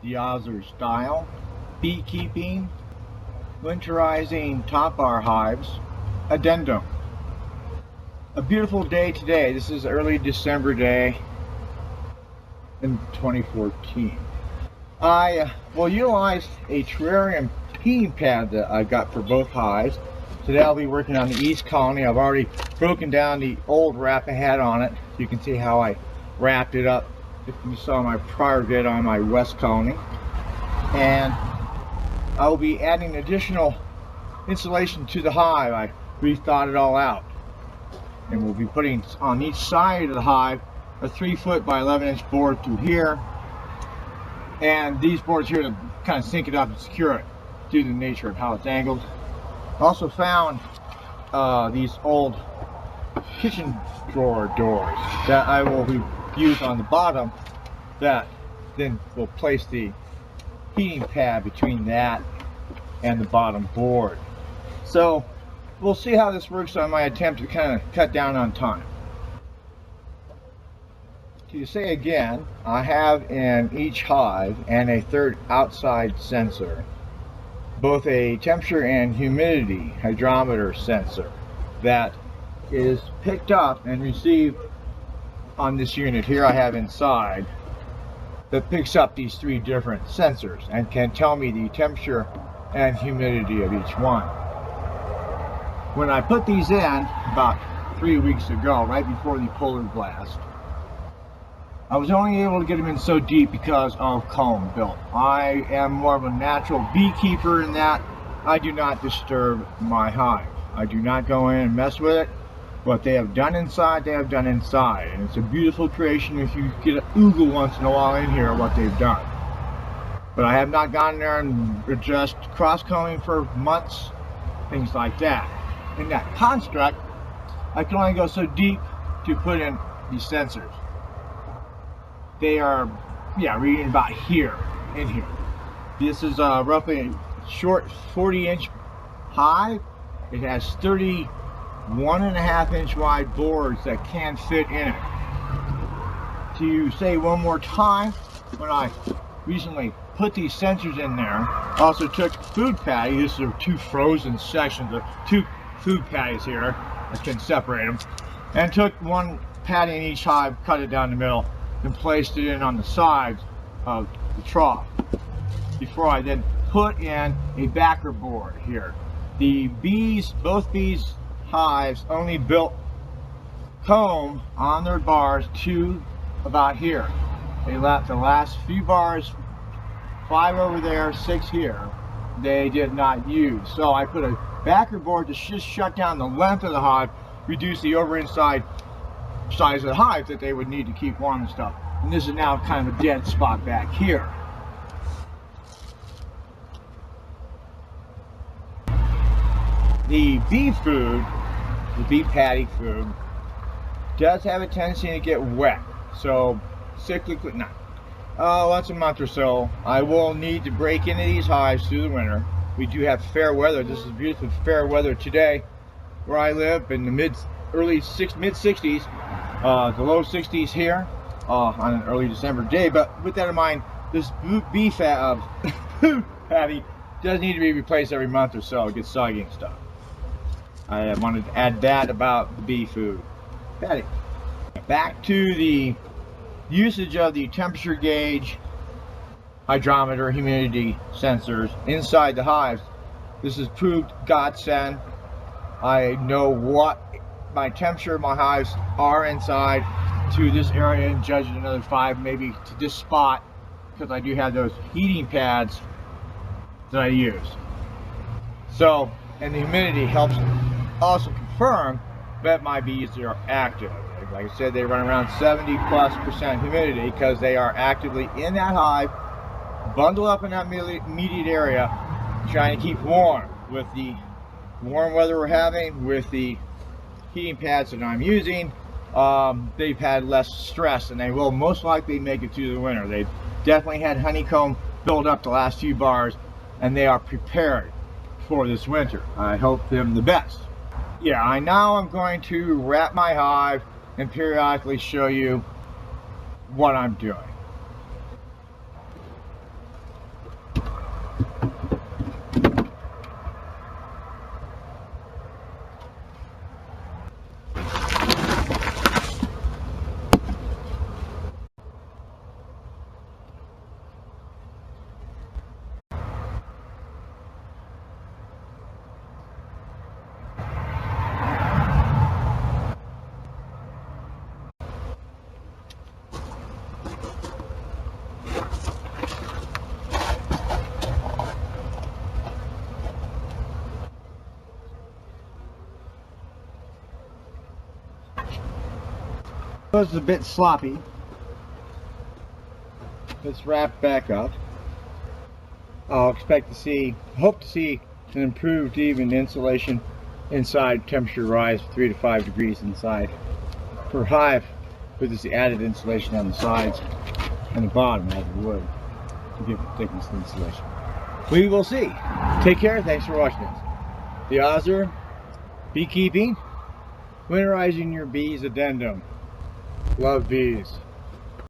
the Ozzer style, beekeeping, winterizing top bar hives, addendum. A beautiful day today. This is early December day in 2014. I will utilize a terrarium heating pad that I got for both hives. Today I'll be working on the east colony. I've already broken down the old wrap I had on it. You can see how I wrapped it up if you saw my prior vid on my west colony. And I will be adding additional insulation to the hive. I rethought it all out. And we'll be putting on each side of the hive a 3-foot by 11-inch board through here. And these boards here to kind of sink it up and secure it due to the nature of how it's angled. I also found these old kitchen drawer doors that I will use on the bottom that then will place the heating pad between that and the bottom board. So we'll see how this works on my attempt to kind of cut down on time. To say again, I have in each hive and a third outside sensor, both a temperature and humidity hydrometer sensor that is picked up and received on this unit here I have inside, that picks up these 3 different sensors and can tell me the temperature and humidity of each one. When I put these in about 3 weeks ago, right before the polar blast, I was only able to get them in so deep because of comb built. I am more of a natural beekeeper in that I do not disturb my hive. I do not go in and mess with it. What they have done inside, they have done inside. And it's a beautiful creation if you get an oogle once in a while in here, what they've done. But I have not gone there and just cross-combing for months, things like that. In that construct, I can only go so deep to put in these sensors. They are, reading about here, in here. This is roughly a short 40-inch hive. It has 31.5-inch wide boards that can fit in it. To say one more time, when I recently put these sensors in there, I also took food patties. These are 2 frozen sections of 2 food patties here. I can separate them. And took 1 patty in each hive, cut it down the middle, and placed it in on the sides of the trough before I then put in a backer board here. The bees, both bees hives only built comb on their bars to about here. They left the last few bars, 5 over there, 6 here, they did not use. So I put a backer board to just shut down the length of the hive, reduce the over inside size of the hive that they would need to keep warm and stuff. And this is now kind of a dead spot back here. The bee food, the bee patty food, does have a tendency to get wet. So cyclically, once a month or so, I will need to break into these hives through the winter. We do have fair weather. This is beautiful fair weather today where I live in the mid 60s. The low 60s here on an early December day. But with that in mind, this bee food patty does need to be replaced every month or so. It gets soggy and stuff. I wanted to add that about the bee food patty. Back to the usage of the temperature gauge, hydrometer, humidity sensors inside the hives. This has proved godsend. I know what my temperature of my hives are inside to this area and judge it another 5 maybe to this spot, because I do have those heating pads that I use. So, and the humidity helps also confirm that my bees are active. Like I said, they run around 70+% humidity because they are actively in that hive, bundled up in that immediate area, trying to keep warm. With the warm weather we're having, with the heating pads that I'm using, they've had less stress, and they will most likely make it through the winter. They've definitely had honeycomb build up the last few bars, and they are prepared for this winter. I hope them the best. Yeah, I'm going to wrap my hive and periodically show you what I'm doing. It's a bit sloppy. Let's wrap back up. I'll hope to see an improved even insulation inside. Temperature rise 3 to 5 degrees inside per hive with this added insulation on the sides and the bottom of the wood to give it thickness of insulation. We will see. Take care. Thanks for watching this. The Ozzer Beekeeping, winterizing your bees addendum. Love bees.